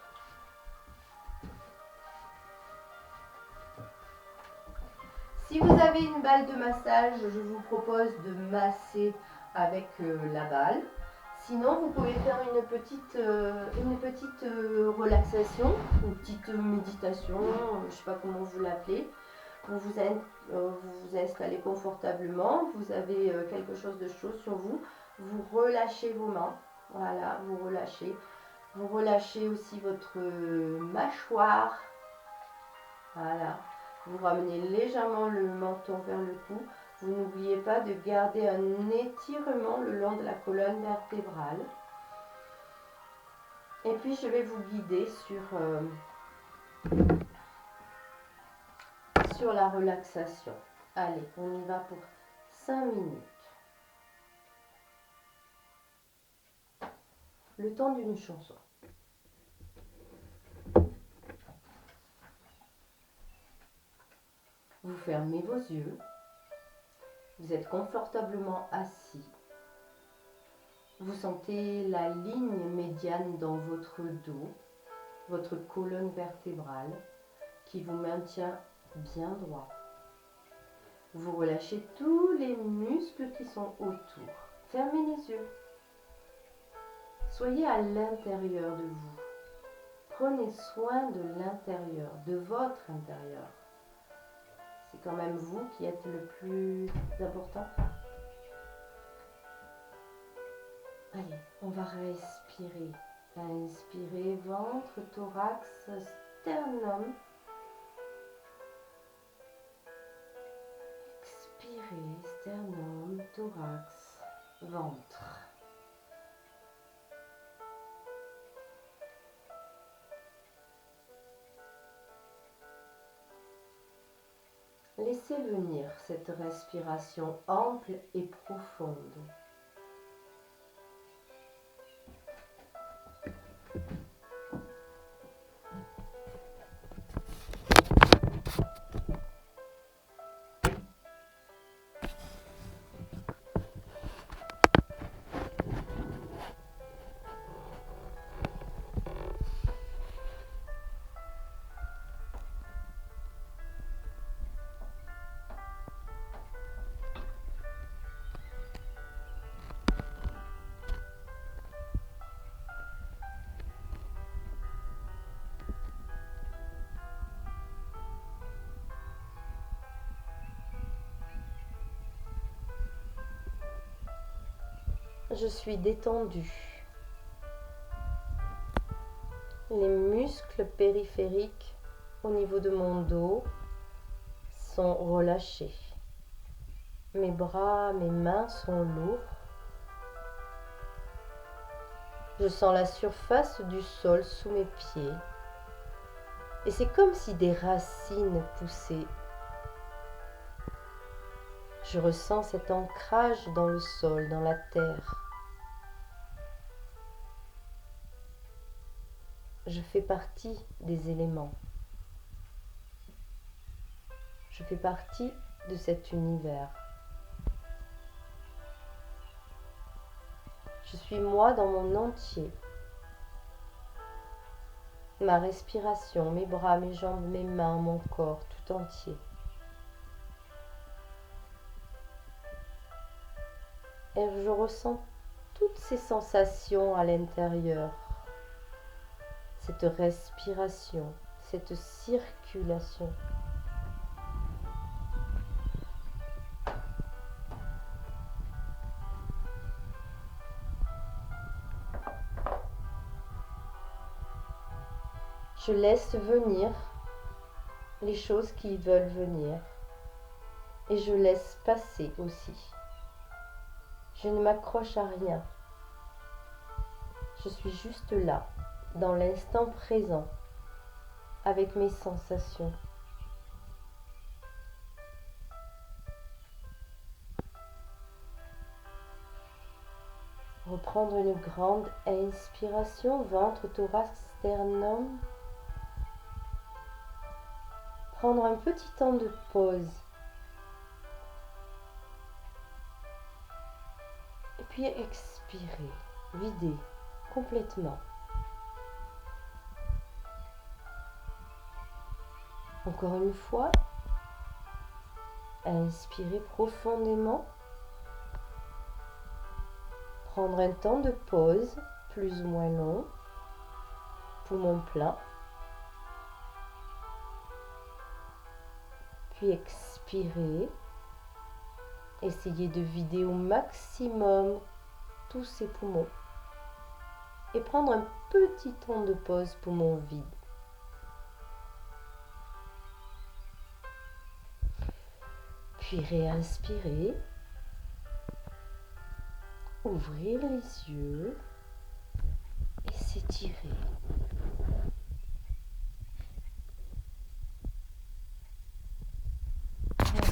Si vous avez une balle de massage, je vous propose de masser avec la balle. Sinon, vous pouvez faire une petite relaxation, une petite méditation, je ne sais pas comment vous l'appelez. Vous vous installez confortablement, vous avez quelque chose de chaud sur vous, vous relâchez vos mains, voilà, vous relâchez aussi votre mâchoire, voilà. Vous ramenez légèrement le menton vers le cou. Vous n'oubliez pas de garder un étirement le long de la colonne vertébrale. Et puis je vais vous guider sur la relaxation. Allez, on y va pour 5 minutes. Le temps d'une chanson. Vous fermez vos yeux. Vous êtes confortablement assis. Vous sentez la ligne médiane dans votre dos, votre colonne vertébrale qui vous maintient bien droit. Vous relâchez tous les muscles qui sont autour. Fermez les yeux. Soyez à l'intérieur de vous. Prenez soin de l'intérieur, de votre intérieur. C'est quand même vous qui êtes le plus important. Allez, on va respirer. Inspirez, ventre, thorax, sternum. Expirez, sternum, thorax, ventre. Laissez venir cette respiration ample et profonde. Je suis détendue. Les muscles périphériques au niveau de mon dos sont relâchés. Mes bras, mes mains sont lourds. Je sens la surface du sol sous mes pieds. Et c'est comme si des racines poussaient. Je ressens cet ancrage dans le sol, dans la terre. Je fais partie des éléments. Je fais partie de cet univers. Je suis moi dans mon entier. Ma respiration, mes bras, mes jambes, mes mains, mon corps tout entier. Et je ressens toutes ces sensations à l'intérieur. Cette respiration, cette circulation. Je laisse venir les choses qui veulent venir et je laisse passer aussi. Je ne m'accroche à rien. Je suis juste là, dans l'instant présent, avec mes sensations. Reprendre une grande inspiration, ventre, thorax, sternum. Prendre un petit temps de pause. Et puis expirer, vider complètement. Encore une fois, inspirez profondément. Prendre un temps de pause, plus ou moins long, poumon plein. Puis expirez. Essayez de vider au maximum tous ces poumons. Et prendre un petit temps de pause, poumon vide. Puis réinspirer. Ouvrir les yeux et s'étirer. Voilà.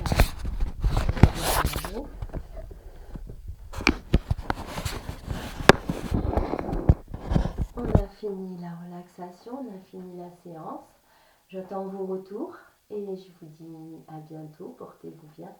On a fini la relaxation, on a fini la séance. J'attends vos retours et je vous dis à bientôt. Portez-vous bien.